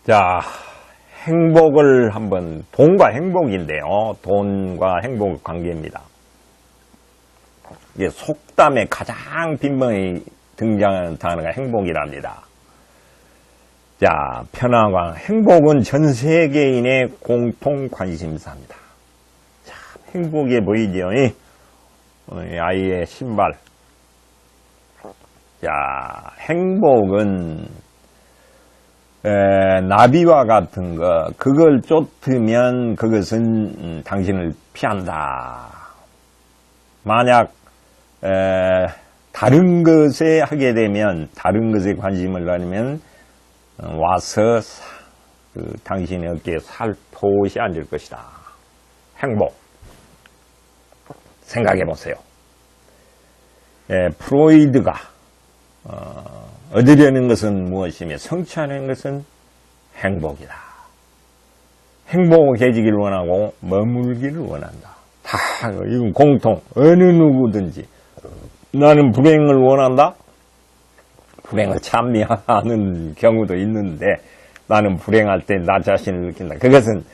자, 행복을 한번, 돈과 행복인데요. 돈과 행복의 관계입니다. 이게 속담에 가장 빈번히 등장하는 단어가 행복이랍니다. 자, 편안과 행복은 전 세계인의 공통 관심사입니다. 참 행복해 보이죠? 아이의 신발. 자, 행복은 나비와 같은 거, 그걸 쫓으면 그것은 당신을 피한다. 만약 다른 것에 하게 되면, 다른 것에 관심을 가지면 와서 당신의 어깨에 살포시 앉을 것이다. 행복. 생각해 보세요. 프로이드가 얻으려는 것은 무엇이며 성취하는 것은 행복이다. 행복해지기를 원하고 머물기를 원한다. 다 이건 공통. 어느 누구든지 나는 불행을 원한다. 불행을 찬미하는 경우도 있는데 나는 불행할 때 나 자신을 느낀다. 그것은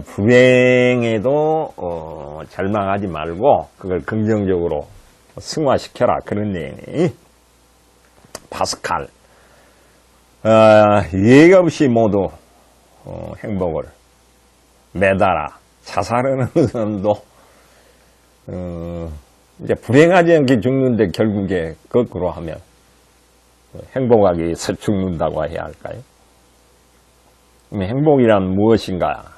불행에도 절망하지 말고 그걸 긍정적으로 승화시켜라. 그런 내용이. 파스칼. 예의 없이 모두 행복을 매달아. 자살하는 사람도 이제 불행하지 않게 죽는데 결국에 거꾸로 하면 행복하기 위해서 죽는다고 해야 할까요? 그럼 행복이란 무엇인가?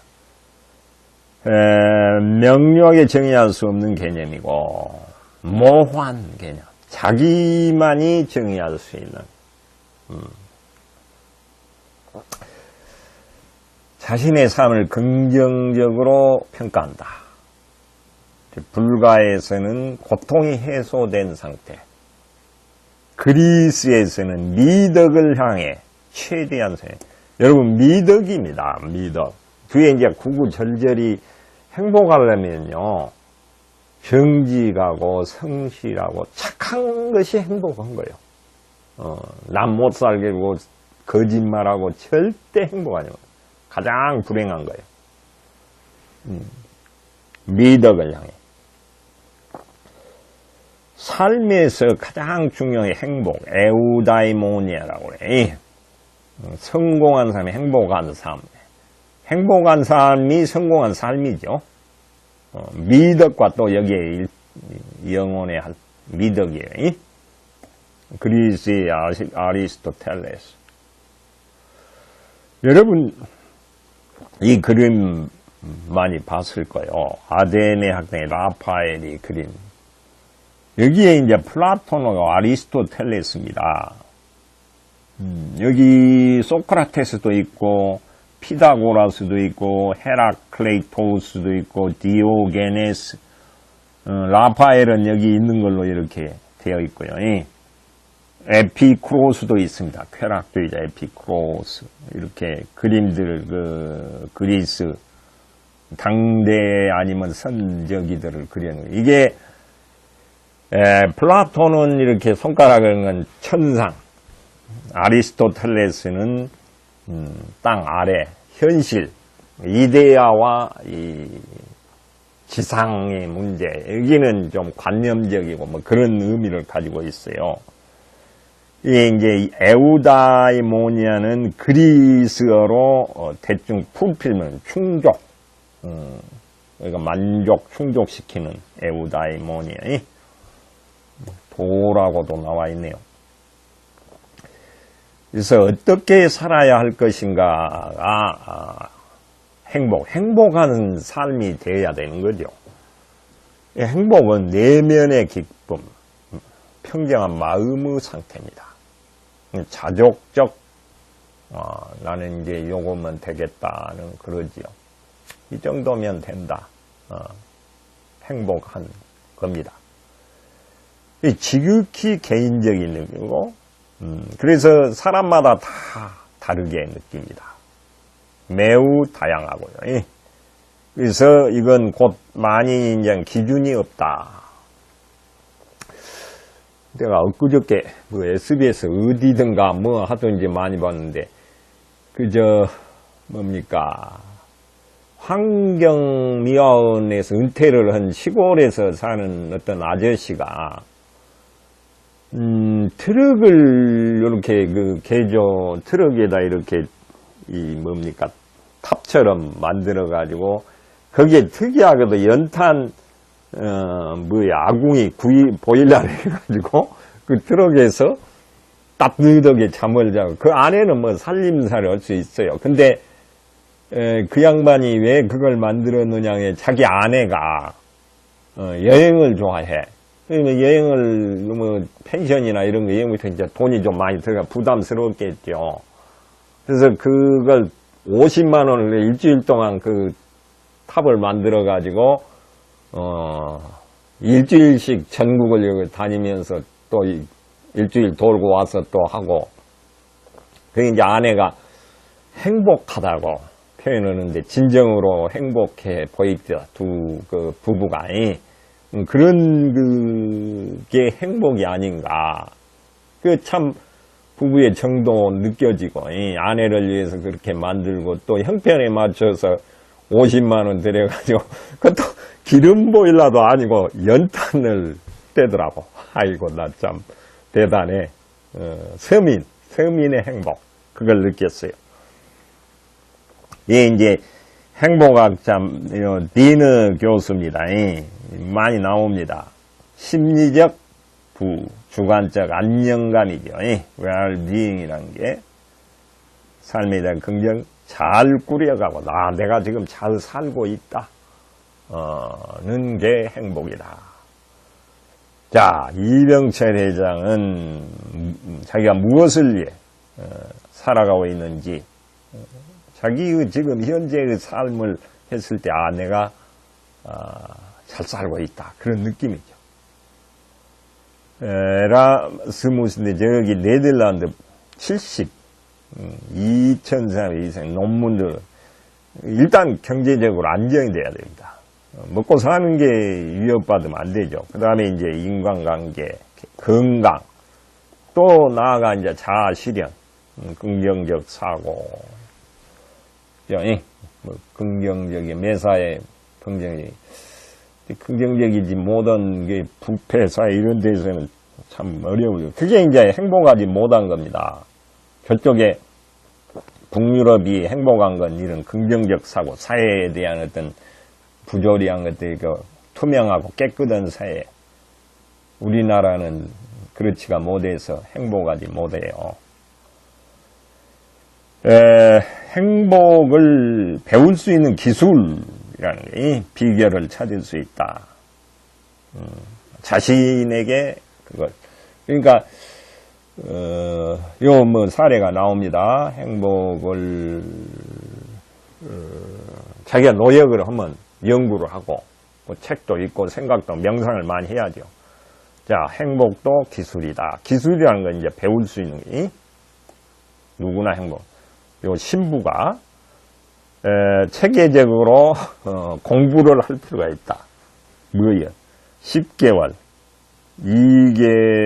명료하게 정의할 수 없는 개념이고 모호한 개념. 자기만이 정의할 수 있는 자신의 삶을 긍정적으로 평가한다. 불가에서는 고통이 해소된 상태, 그리스에서는 미덕을 향해 최대한 세. 여러분 미덕입니다. 미덕. 뒤에 이제 구구절절히 행복하려면요, 정직하고 성실하고 착한 것이 행복한 거예요. 남 못 살게 하고 거짓말하고 절대 행복하지 않아요. 가장 불행한 거예요. 미덕을 향해. 삶에서 가장 중요한 행복, 에우다이모니아라고 그래. 성공한 삶이 행복한 삶. 행복한 삶이 성공한 삶이죠. 미덕과 또 여기에 영혼의 미덕이에요. 그리스의 아리스토텔레스. 여러분 이 그림 많이 봤을 거예요. 아테네 학당의 라파엘이 그림. 여기에 이제 플라톤과 아리스토텔레스입니다. 여기 소크라테스도 있고 피타고라스도 있고 헤라클레이토스도 있고 디오게네스, 라파엘은 여기 있는 걸로 이렇게 되어 있고요. 에피쿠로스도 있습니다. 쾌락주의자 에피쿠로스. 이렇게 그림들을 그리스 당대 아니면 선저기들을 그려놓은 거예요. 이게 플라톤은 이렇게 손가락을 건 천상, 아리스토텔레스는 땅 아래 현실, 이데아와 이 지상의 문제, 여기는 좀 관념적이고 뭐 그런 의미를 가지고 있어요. 이게 이제 에우다이모니아는 그리스어로 대충 풀필면 충족, 그러니까 만족, 충족시키는 에우다이모니아. 도라고도 나와 있네요. 그래서 어떻게 살아야 할 것인가가 행복하는 삶이 되어야 되는 거죠. 행복은 내면의 기쁨, 평정한 마음의 상태입니다. 자족적, 나는 이제 요거면 되겠다는 그러지요. 이 정도면 된다. 행복한 겁니다. 지극히 개인적인 느낌이고, 그래서 사람마다 다 다르게 느낍니다. 매우 다양하고요. 그래서 이건 곧 많이 이제 기준이 없다. 내가 엊그저께 뭐 SBS 어디든가 뭐 하든지 많이 봤는데 뭡니까. 환경미화원에서 은퇴를 한 시골에서 사는 어떤 아저씨가, 트럭을 이렇게 트럭에다 이렇게 탑처럼 만들어가지고, 거기에 특이하게도 연탄, 아궁이 보일러를 해가지고, 그 트럭에서 따뜻하게 잠을 자고, 그 안에는 뭐 살림살이 할 수 있어요. 근데, 그 양반이 왜 그걸 만들었느냐에 자기 아내가, 여행을 좋아해. 그러면 여행을, 펜션이나 이런 거 여행부터 이제 돈이 좀 많이 들어가 부담스럽겠죠. 그래서 그걸 50만 원을 일주일 동안 그 탑을 만들어가지고, 일주일씩 전국을 여기 다니면서 또 일주일 돌고 와서 또 하고, 그 이제 아내가 행복하다고 표현하는데, 진정으로 행복해 보이더라, 그 부부가. 그런 게 행복이 아닌가. 참 부부의 정도 느껴지고, 아내를 위해서 그렇게 만들고, 또 형편에 맞춰서 50만 원 들여가지고, 그것도 기름 보일러도 아니고 연탄을 떼더라고. 아이고, 나 참 대단해. 서민의 행복. 그걸 느꼈어요. 예, 이제 행복학자 디너 교수입니다. 많이 나옵니다. 심리적 주관적 안정감이죠. well-being이라는 게 삶에 대한 긍정 잘 꾸려가고, 내가 지금 잘 살고 있다. 는 게 행복이다. 자, 이병철 회장은 자기가 무엇을 위해 살아가고 있는지, 자기 지금 현재의 삶을 했을 때, 내가 잘 살고 있다. 그런 느낌이죠. 에라스무스인데 저기 네덜란드 2000사 이상 논문들, 일단 경제적으로 안정이 돼야 됩니다. 먹고 사는 게 위협받으면 안 되죠. 그 다음에 이제 인간관계, 건강, 또 나아가 이제 자아실현, 긍정적 사고, 긍정적인 매사에 긍정적이지 못한 게 부패사 이런 데서는 참 어려워요. 그게 이제 행복하지 못한 겁니다. 저쪽에 북유럽이 행복한 건 이런 긍정적 사고, 사회에 대한 어떤 부조리한 것들이 투명하고 깨끗한 사회. 우리나라는 그렇지가 못해서 행복하지 못해요. 행복을 배울 수 있는 기술이라는 게 비결을 찾을 수 있다. 자신에게 그걸. 그러니까, 사례가 나옵니다. 행복을, 자기가 노력을 하면 연구를 하고, 책도 읽고 생각도 명상을 많이 해야죠. 자, 행복도 기술이다. 기술이라는 건 이제 배울 수 있는 게, 누구나 행복. 요 신부가, 체계적으로, 공부를 할 필요가 있다. 뭐예요? 10개월.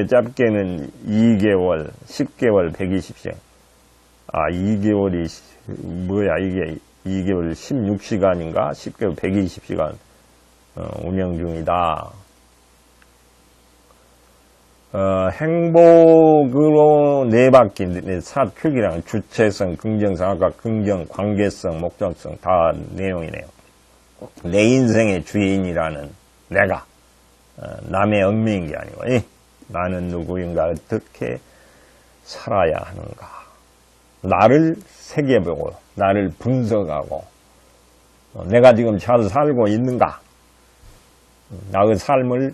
짧게는 2개월, 10개월, 120시간. 2개월이, 이게 2개월 16시간인가? 10개월 120시간, 운영 중이다. 행복으로 네 바퀴, 사축이랑 주체성, 긍정성, 아까 긍정, 관계성, 목적성 다 내용이네요. 내 인생의 주인이라는 내가, 남의 얽매인 게 아니고, 나는 누구인가, 어떻게 살아야 하는가. 나를 새겨보고, 나를 분석하고, 내가 지금 잘 살고 있는가. 나의 삶을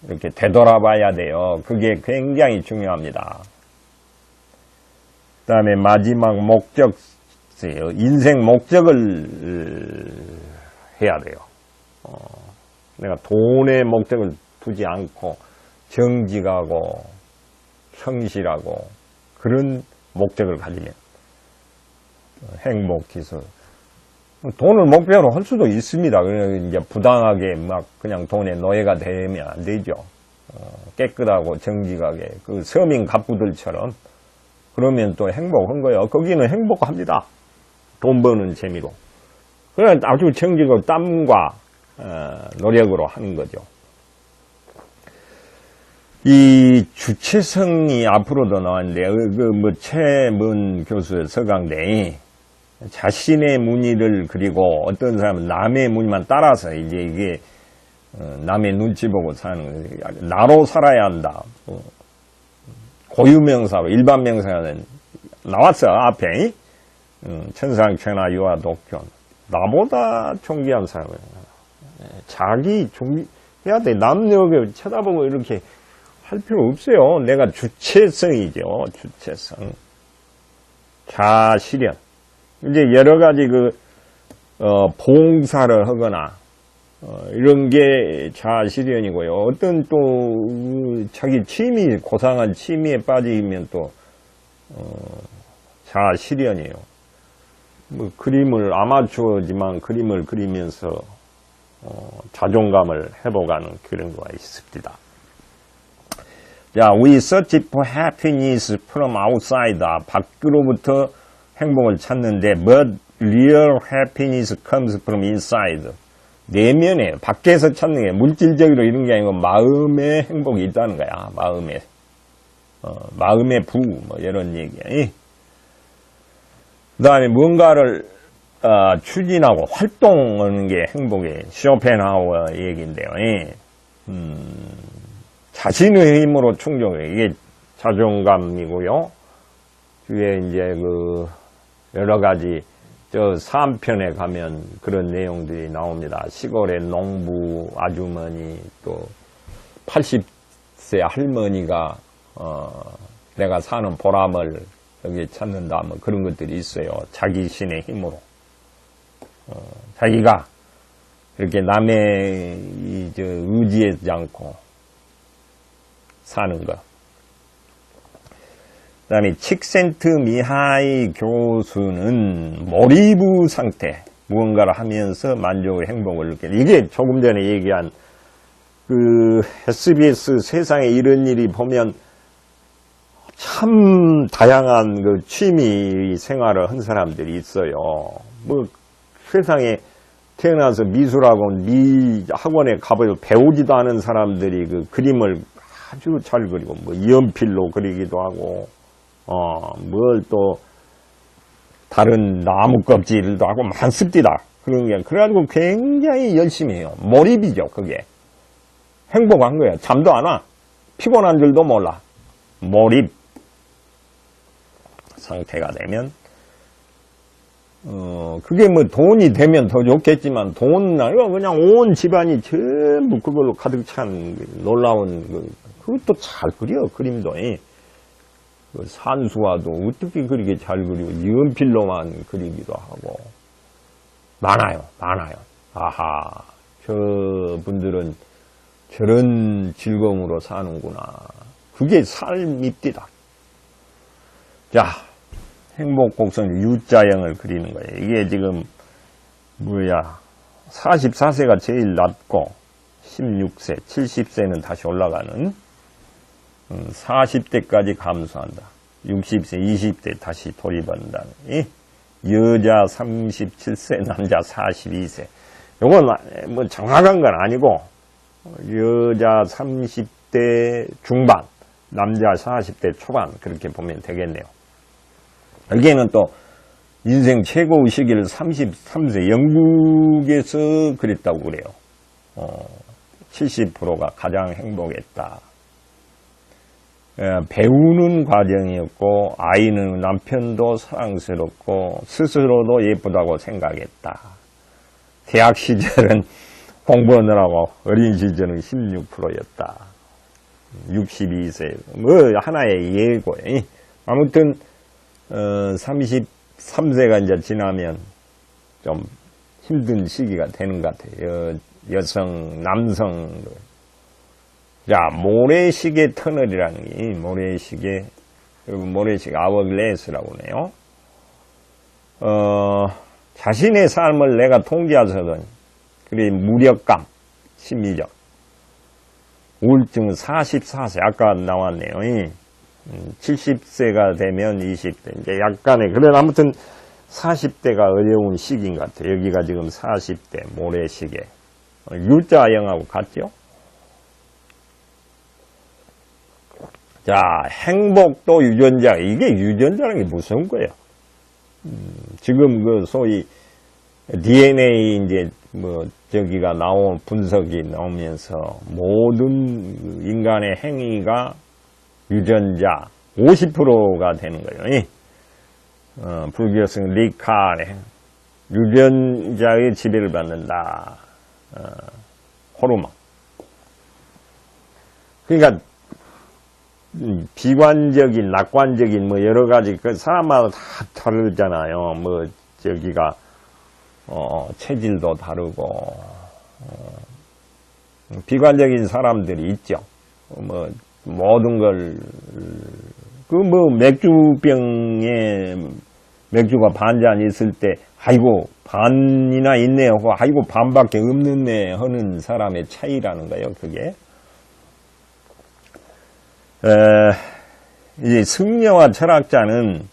이렇게 되돌아봐야 돼요. 그게 굉장히 중요합니다. 그 다음에 마지막 목적, 인생 목적을 해야 돼요. 내가 돈의 목적을 두지 않고 정직하고 성실하고 그런 목적을 가지면 행복 기술. 돈을 목표로 할 수도 있습니다. 이제 부당하게 막 그냥 돈의 노예가 되면 안 되죠. 깨끗하고 정직하게 그 서민 갑부들처럼 그러면 또 행복한 거예요. 거기는 행복합니다. 돈 버는 재미로. 그래 아주 정직으로 땀과 노력으로 하는 거죠. 이 주체성이 앞으로도 나왔는데 최문 교수의 서강대 자신의 무늬를 그리고 어떤 사람은 남의 무늬만 따라서 이제 이게 남의 눈치 보고 사는 거예요. 나로 살아야 한다. 고유명사로 일반 명사는 나왔어 앞에 천상천하 유아 독견 나보다 존귀한 사람을 자기 존귀해야 돼. 남 여기 쳐다보고 이렇게 할 필요 없어요. 내가 주체성이죠. 주체성. 자아실현. 이제 여러 가지 봉사를 하거나, 이런 게 자아실현이고요. 어떤 또, 자기 취미, 고상한 취미에 빠지면 또, 자아실현이에요. 그림을, 아마추어지만 그림을 그리면서, 자존감을 회복하는 그런 거가 있습니다. 자, we search for happiness from outside. 밖으로부터 행복을 찾는데, but real happiness comes from inside. 내면에, 밖에서 찾는 게 물질적으로 이런 게 아니고 마음의 행복이 있다는 거야. 마음의 부, 이런 얘기야. 그 다음에 뭔가를, 추진하고 활동하는 게 행복의 쇼펜하우어 얘기인데요. 자신의 힘으로 충족해. 이게 자존감이고요. 뒤에 이제 여러 가지, 3편에 가면 그런 내용들이 나옵니다. 시골의 농부 아주머니, 또 80세 할머니가, 내가 사는 보람을 여기 찾는다. 그런 것들이 있어요. 자기 신의 힘으로. 자기가 이렇게 남의 의지하지 않고 사는 것. 그 다음에 칙센트 미하이 교수는 몰입 상태, 무언가를 하면서 만족을, 행복을 느끼는. 이게 조금 전에 얘기한 SBS 세상에 이런 일이 보면 참 다양한 취미 생활을 한 사람들이 있어요. 세상에 태어나서 미술학원, 학원에 가봐도 배우지도 않은 사람들이 그림을 아주 잘 그리고, 연필로 그리기도 하고, 뭘 또, 다른 나무 껍질도 하고 많습니다. 그런 게. 그래가지고 굉장히 열심히 해요. 몰입이죠, 그게. 행복한 거예요. 잠도 안 와. 피곤한 줄도 몰라. 몰입 상태가 되면, 그게 돈이 되면 더 좋겠지만, 돈은 아니고 그냥 온 집안이 전부 그걸로 가득 찬 놀라운, 그것도 잘 그려, 그림도. 산수화도 어떻게 그렇게 잘 그리고, 연필로만 그리기도 하고. 많아요. 아하, 저분들은 저런 즐거움으로 사는구나. 그게 삶입니다. 자, 행복곡선 U자형을 그리는 거예요. 이게 지금, 44세가 제일 낮고, 16세, 70세는 다시 올라가는, 40대까지 감소한다. 60세, 20대 다시 돌입한다. 여자 37세, 남자 42세. 요건 정확한 건 아니고, 여자 30대 중반, 남자 40대 초반, 그렇게 보면 되겠네요. 여기에는 또, 인생 최고의 시기를 33세, 영국에서 그랬다고 그래요. 70%가 가장 행복했다. 배우는 과정이었고, 아이는 남편도 사랑스럽고, 스스로도 예쁘다고 생각했다. 대학 시절은 공부하느라고 어린 시절은 16%였다. 62세, 하나의 예고예요. 아무튼, 33세가 이제 지나면 좀 힘든 시기가 되는 것 같아요. 여성, 남성. 자, 모래시계 터널이라는 게, 모래시계, 그리고 모래시계 아워글래스라고 하네요. 자신의 삶을 내가 통제하서든, 그래, 무력감, 심리적. 우울증은 44세, 아까 나왔네요. 70세가 되면 20대. 이제 약간의, 그래, 아무튼 40대가 어려운 시기인 것 같아요. 여기가 지금 40대, 모래시계. U자형하고 같죠? 자, 행복도 유전자. 이게 유전자라는 게 무슨 거예요? 지금 그 소위 DNA 이제 뭐 저기가 분석이 나오면서 모든 인간의 행위가 유전자 50%가 되는 거예요. 불교성 리카의 유전자의 지배를 받는다. 호르몬. 그러니까 비관적인, 낙관적인 뭐 여러 가지 그 사람마다 다 다르잖아요. 뭐 저기가 체질도 다르고 비관적인 사람들이 있죠. 뭐 모든 걸 그 뭐 맥주병에 맥주가 반잔 있을 때 아이고 반이나 있네요 하고 아이고 반밖에 없는네 하는 사람의 차이라는 거예요. 그게 이제 승려와 철학자는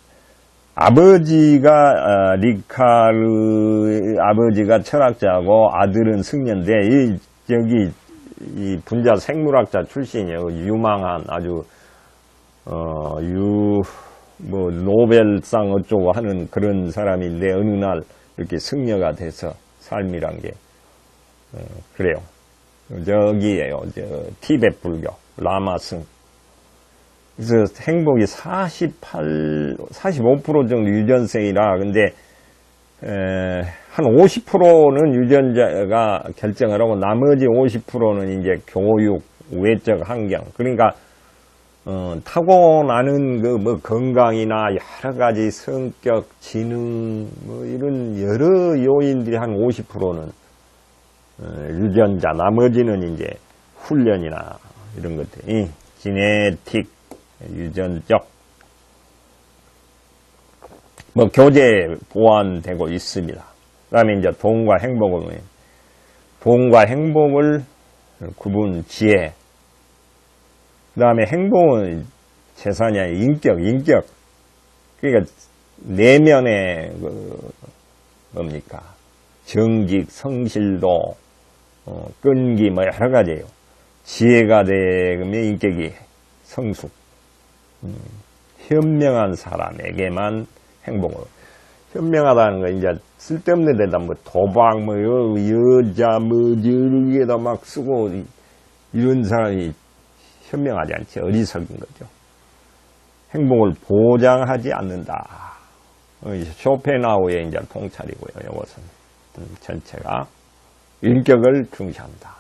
아버지가 리카르 아버지가 철학자고 아들은 승려인데 이 분자 생물학자 출신이에요. 유망한 아주 뭐 노벨상 어쩌고 하는 그런 사람인데 어느 날 이렇게 승려가 돼서 삶이란 게 그래요. 저기에요. 티베트 불교 라마승. 그래서 행복이 45% 정도 유전성이라, 근데, 한 50%는 유전자가 결정을 하고, 나머지 50%는 이제 교육, 외적 환경. 그러니까, 타고나는 뭐 건강이나 여러 가지 성격, 지능, 뭐 이런 여러 요인들이 한 50%는, 유전자, 나머지는 이제 훈련이나 이런 것들이, 지네틱, 유전적 뭐 교재 보완되고 있습니다. 그다음에 이제 돈과 행복을 구분 지혜. 그다음에 행복은 재산이 아니라 인격. 그러니까 내면의 뭡니까? 정직, 성실도, 끈기 뭐 여러 가지예요. 지혜가 되면 인격이 성숙. 현명한 사람에게만 행복을. 현명하다는 거 이제 쓸데없는 데다 뭐 도박 뭐 여자 뭐 여기에다 막 쓰고 이런 사람이 현명하지 않지. 어리석은 거죠. 행복을 보장하지 않는다. 쇼펜하우의 이제 통찰이고요. 이것은 전체가 인격을 중시한다.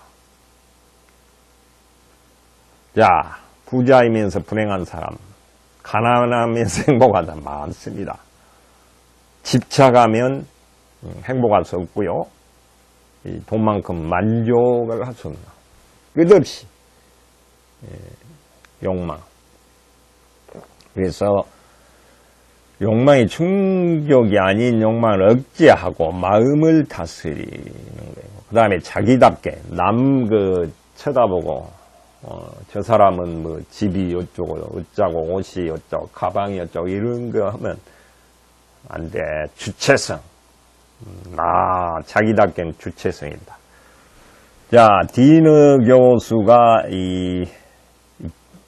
자, 부자이면서 불행한 사람, 가난하면서 행복하다 많습니다. 집착하면 행복할 수 없고요. 돈만큼 만족을 할 수 없는 끝없이 욕망. 그래서 욕망이 충족이 아닌 욕망을 억제하고 마음을 다스리는 거예요. 그 다음에 자기답게 남 쳐다보고 저 사람은 뭐 집이 어쩌고 어쩌고 옷이 어쩌고 가방이 어쩌고 이런 거 하면 안 돼. 주체성. 자기답게는 주체성이다. 자, 디너 교수가 이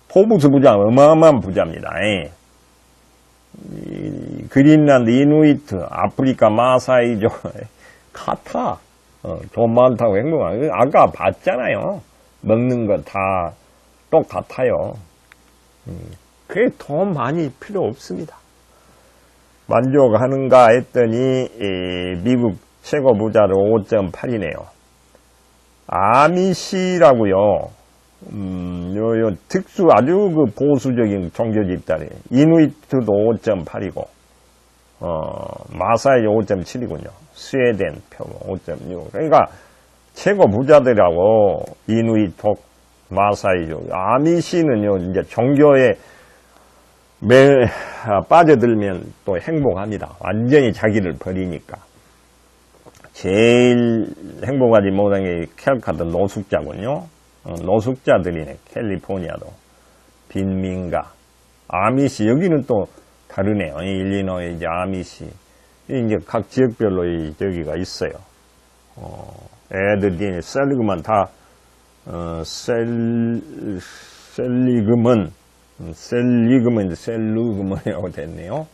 포브스 부자 어마어마한 부자입니다. 그린란드 이누이트 아프리카 마사이족 카타 돈 많다고 행복한 아까 봤잖아요. 먹는 거 다 똑같아요. 그게 돈 많이 필요 없습니다. 만족하는가 했더니 미국 최고 부자로 5.8이네요. 아미시라고요. 요 특수 아주 보수적인 종교 집단이에요. 이누이트도 5.8이고 마사이 5.7이군요. 스웨덴 표 5.6. 그러니까 최고 부자들하고 이누이톡, 마사이족, 아미시는요, 이제 종교에 빠져들면 또 행복합니다. 완전히 자기를 버리니까. 제일 행복하지 못한 게 캘카타 노숙자군요. 노숙자들이네, 캘리포니아도. 빈민가. 아미시, 여기는 또 다르네요. 일리노이, 이제 아미시. 이제 각 지역별로 여기가 있어요. 애들이 셀리그만 다, 셀리그먼이라고 됐네요.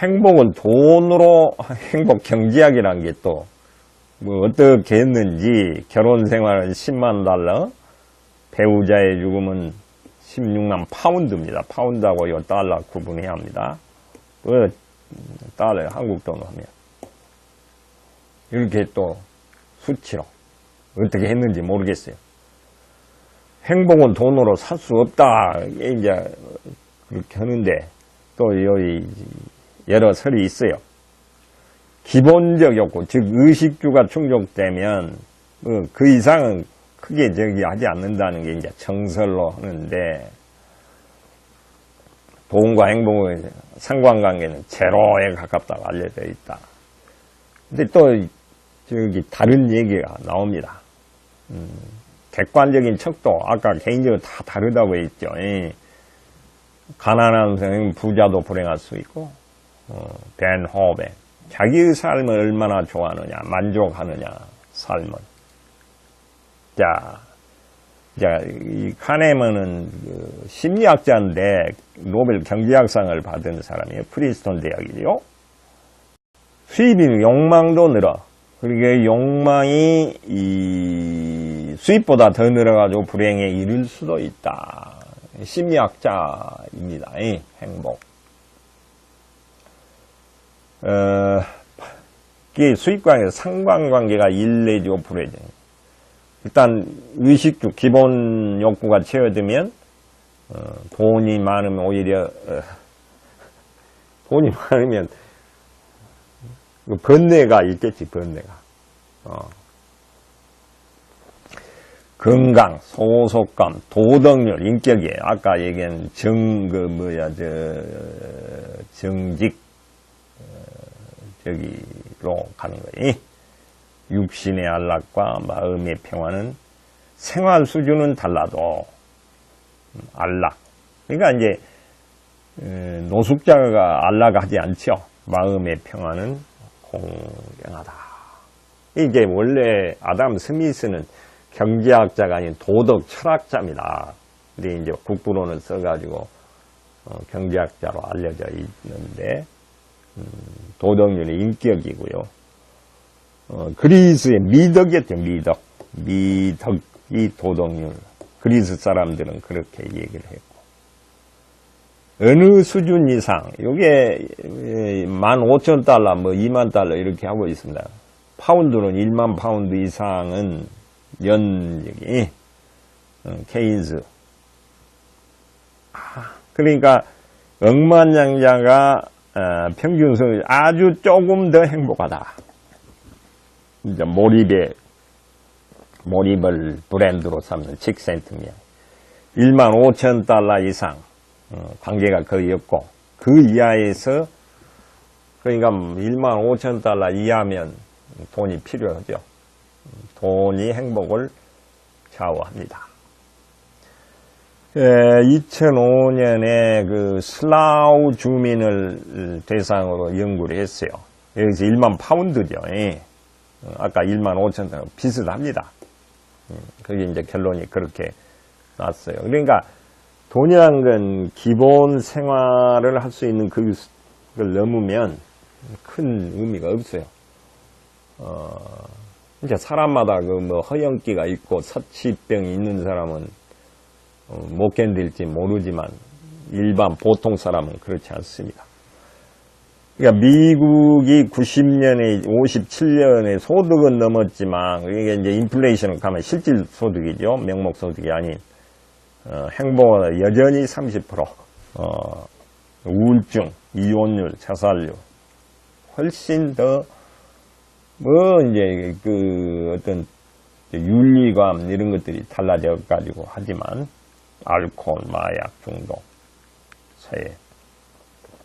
행복은 돈으로, 행복 경제학이라는 게 또, 뭐, 어떻게 했는지, 결혼 생활은 10만 달러, 배우자의 죽음은 16만 파운드입니다. 파운드하고 이 달러 구분해야 합니다. 달러, 한국 돈으로 하면. 이렇게 또, 수치로, 어떻게 했는지 모르겠어요. 행복은 돈으로 살 수 없다. 이게 이제, 그렇게 하는데, 또 여기 여러 설이 있어요. 기본적 욕구, 즉 의식주가 충족되면 그 이상은 크게 하지 않는다는 게 이제 정설로 하는데, 돈과 행복의 상관관계는 제로에 가깝다고 알려져 있다. 근데 또 다른 얘기가 나옵니다. 객관적인 척도 아까 개인적으로 다 다르다고 했죠. 가난한 사람은 부자도 불행할 수 있고, 벤 호벤, 자기의 삶을 얼마나 좋아하느냐, 만족하느냐, 삶은. 자, 이 카네먼은 심리학자인데 노벨 경제학상을 받은 사람이에요. 프린스턴 대학이죠. 수입이 욕망도 늘어. 그러게 욕망이 이 수입보다 더 늘어가지고 불행에 이를 수도 있다. 심리학자입니다. 행복. 이게 수입관계에서 상관관계가 1 내지 5%죠. 일단 의식주 기본 욕구가 채워지면 돈이 많으면 오히려 돈이 많으면 번뇌가 있겠지. 번뇌가. 건강, 소속감, 도덕률, 인격이에요. 아까 얘기한 정직, 저기로 가는 거예요. 육신의 안락과 마음의 평화는 생활 수준은 달라도 안락. 그러니까 이제 노숙자가 안락하지 않죠. 마음의 평화는 공경하다. 이게 원래 아담 스미스는 경제학자가 아닌 도덕 철학자입니다. 근데 이제 국부론을 써가지고 경제학자로 알려져 있는데 도덕률의 인격이고요. 그리스의 미덕이었죠. 미덕이 도덕률. 그리스 사람들은 그렇게 얘기를 했고, 어느 수준 이상, 요게 15,000달러, 뭐 2만 달러 이렇게 하고 있습니다. 파운드는 1만 파운드 이상은 여기 케인즈. 그러니까 억만장자가 평균 소득 아주 조금 더 행복하다. 이제 몰입을 브랜드로 삼는 칙센트면 15,000달러 이상 관계가 거의 없고, 그 이하에서, 그러니까 15,000달러 이하면 돈이 필요하죠. 돈이 행복을 좌우합니다. 2005년에 그 슬라우 주민을 대상으로 연구를 했어요. 여기서 1만 파운드죠. 아까 15,000달러 비슷합니다. 그게 이제 결론이 그렇게 났어요. 그러니까 돈이란 건 기본 생활을 할 수 있는 그걸 넘으면 큰 의미가 없어요. 이제 사람마다 그 뭐 허영기가 있고 사치병이 있는 사람은 못 견딜지 모르지만 일반 보통 사람은 그렇지 않습니다. 그러니까 미국이 90년에 57년에 소득은 넘었지만, 이게 이제 인플레이션을 가면 실질 소득이죠. 명목 소득이 아닌 행복은 여전히 30%. 우울증, 이혼율, 자살률 훨씬 더 이제 그 어떤 윤리감 이런 것들이 달라져 가지고 하지만 알코올, 마약 중독, 서해.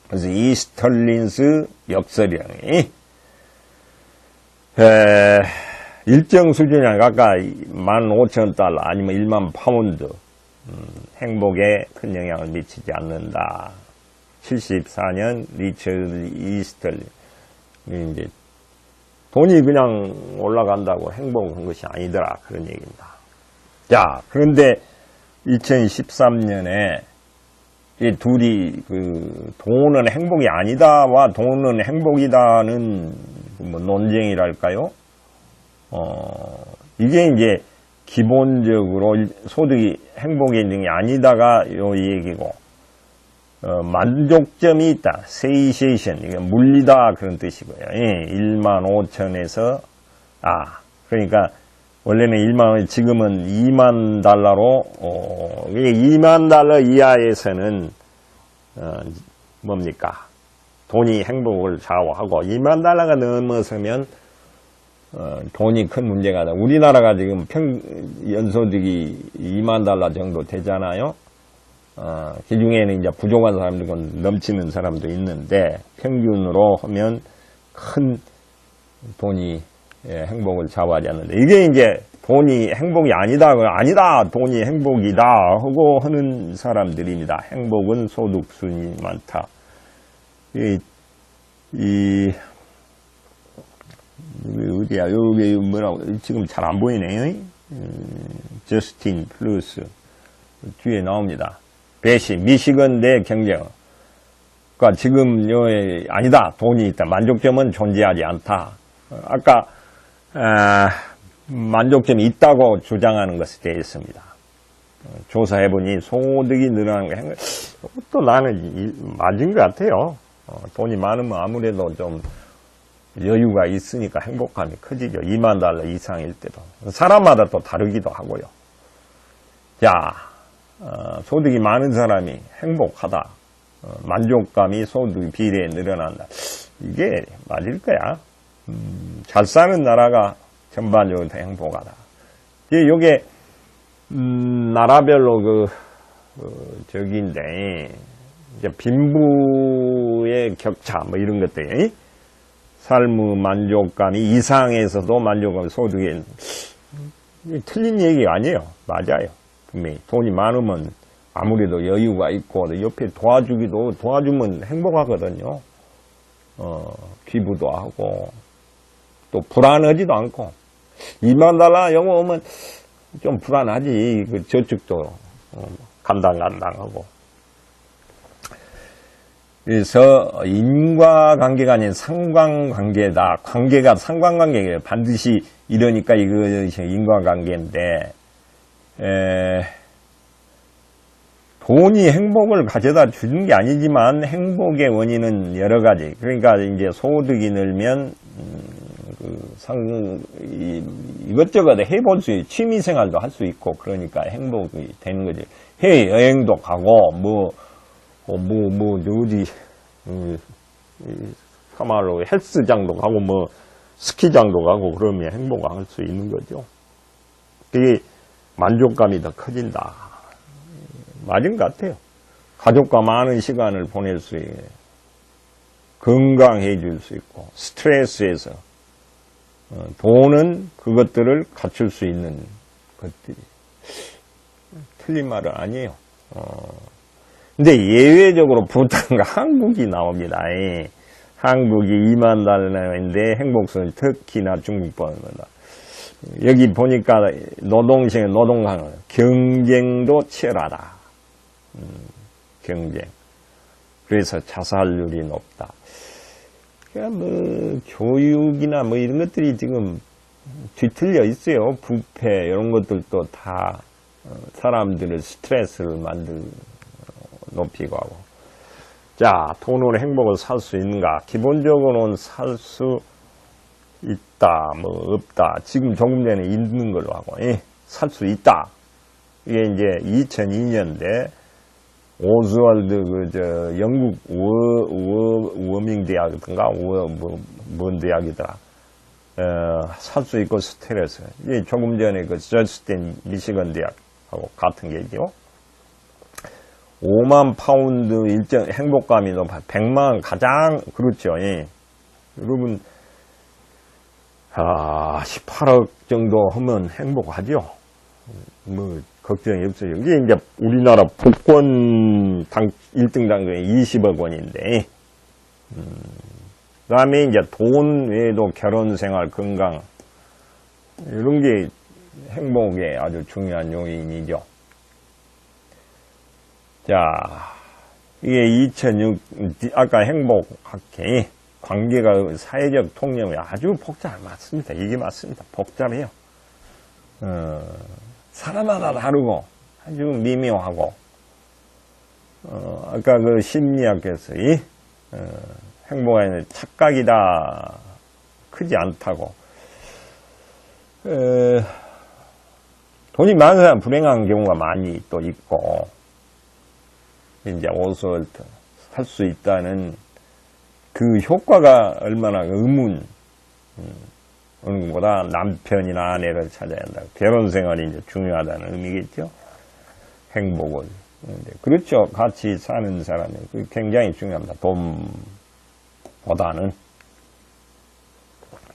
그래서 이 스털린스 역설형이 일정 수준이 아까 15,000달러 아니면 1만 파운드 행복에 큰 영향을 미치지 않는다. 74년 리처드 이스털. 이제 돈이 그냥 올라간다고 행복한 것이 아니더라. 그런 얘기입니다. 자, 그런데 2013년에 이 둘이 돈은 행복이 아니다와 돈은 행복이다는 뭐 논쟁이랄까요? 이게 이제 기본적으로 소득이 행복이 있는 게 아니다가 요 얘기고, 만족점이 있다. satiation. 이게 물리다 그런 뜻이고요. 15,000에서, 그러니까 원래는 1만, 지금은 2만 달러로, 2만 달러 이하에서는, 뭡니까? 돈이 행복을 좌우하고, 2만 달러가 넘어서면, 돈이 큰 문제가 돼. 우리나라가 지금 연소득이 2만 달러 정도 되잖아요. 그 중에는 이제 부족한 사람들은 넘치는 사람도 있는데, 평균으로 하면 큰 돈이 행복을 좌우하지 않는데, 이게 이제 돈이 행복이 아니다, 돈이 행복이다 하고 하는 사람들입니다. 행복은 소득순이 많다. 어디야, 여기 뭐라고, 지금 잘 안 보이네요. 저스틴 플러스 뒤에 나옵니다. 배시, 미시건 대 경쟁. 그러니까 지금 아니다, 돈이 있다. 만족점은 존재하지 않다. 아까 만족점이 있다고 주장하는 것에 대해서입니다. 조사해보니 소득이 늘어나는 게 또 나는 맞은 것 같아요. 돈이 많으면 아무래도 좀 여유가 있으니까 행복감이 커지죠. 2만 달러 이상일 때도. 사람마다 또 다르기도 하고요. 자, 소득이 많은 사람이 행복하다. 만족감이 소득 비례에 늘어난다. 이게 맞을 거야. 잘 사는 나라가 전반적으로 더 행복하다. 이게 나라별로 저기인데, 이제 빈부의 격차 뭐 이런 것들, 삶의 만족감이 이상에서도 만족감 소득에 틀린 얘기가 아니에요. 맞아요. 분명히 돈이 많으면 아무래도 여유가 있고 옆에 도와주면 행복하거든요. 기부도 하고 또 불안하지도 않고 2만 달러 영어 오면 좀 불안하지. 저축도 간당간당하고. 그래서 인과관계가 아닌 상관관계다. 관계가 상관관계예요. 반드시 이러니까 이것이 인과관계인데, 돈이 행복을 가져다 주는 게 아니지만 행복의 원인은 여러 가지. 그러니까 이제 소득이 늘면 이것저것 해볼 수 있고 취미생활도 할 수 있고 그러니까 행복이 되는 거지. 해외 여행도 가고 어디, 참말로 헬스장도 가고, 스키장도 가고, 그러면 행복을 할 수 있는 거죠. 그게 만족감이 더 커진다. 맞은 것 같아요. 가족과 많은 시간을 보낼 수 있고, 건강해질 수 있고, 스트레스에서, 돈은 그것들을 갖출 수 있는 것들이. 틀린 말은 아니에요. 근데 예외적으로 부탄과 한국이 나옵니다. 한국이 2만 달러인데 행복수는 특히나 중국보다. 여기 보니까 노동시간, 경쟁도 치열하다. 경쟁. 그래서 자살률이 높다. 그러니까 교육이나 이런 것들이 지금 뒤틀려 있어요. 부패, 이런 것들도 다 사람들을 스트레스를 높이고 하고. 자, 돈으로 행복을 살 수 있는가? 기본적으로는 살 수 있다, 없다. 지금 조금 전에 있는 걸로 하고, 살 수 있다. 이게 이제 2002년대 오즈월드, 영국 워밍 대학이든가, 뭔 대학이더라. 살 수 있고 스트레스. 이게 조금 전에 저스틴 미시건 대학하고 같은 게죠. 5만 파운드 일정 행복감이 높아. 100만 가장 그렇죠. 여러분 18억 정도 하면 행복하죠. 걱정이 없어요. 이게 이제 우리나라 복권 1등 당첨이 20억 원인데, 그 다음에 이제 돈 외에도 결혼 생활, 건강, 이런 게 행복에 아주 중요한 요인이죠. 자, 이게 2006, 아까 행복학회, 관계가 사회적 통념이 아주 맞습니다. 이게 맞습니다. 복잡해요. 사람마다 다르고, 아주 미묘하고, 아까 그 심리학에서 행복은 착각이다, 크지 않다고. 돈이 많은 사람 불행한 경우가 많이 또 있고, 이제 오스월트 살 수 있다는 그 효과가 얼마나 어느 것보다 남편이나 아내를 찾아야 한다. 결혼 생활이 이제 중요하다는 의미겠죠. 행복을. 그렇죠. 같이 사는 사람이 굉장히 중요합니다. 돈보다는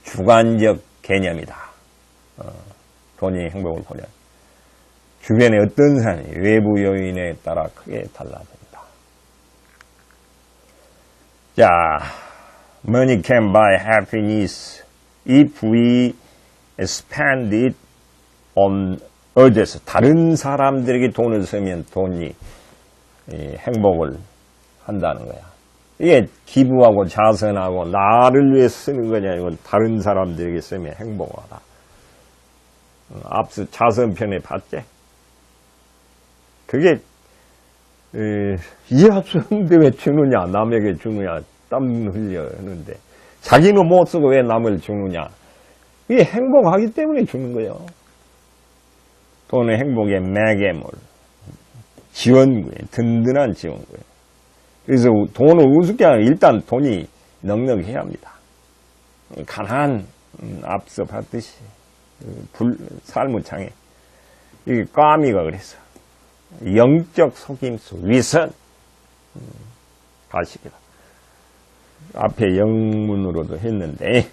주관적 개념이다. 돈이 행복을 보면 주변에 어떤 사람이 외부 요인에 따라 크게 달라집니다. 자, money can buy happiness if we spend it on others. 다른 사람들에게 돈을 쓰면 돈이 행복을 한다는 거야. 이게 기부하고 자선하고 나를 위해 쓰는 거냐, 이건 다른 사람들에게 쓰면 행복하다. 앞서 자선편에 봤지? 그게 이해할 수 없는데 왜 주느냐, 남에게 주느냐, 땀 흘려 하는데 자기는 못 쓰고 왜 남을 주느냐. 이게 행복하기 때문에 주는 거예요. 돈은 행복의 매개물, 지원구예요. 든든한 지원구예요. 그래서 돈을 우습게 하면 일단 돈이 넉넉해야 합니다. 가난, 앞서 봤듯이 삶의 창에 이게 까미가 그랬어. 영적 속임수, 위선, 가식이다. 앞에 영문으로도 했는데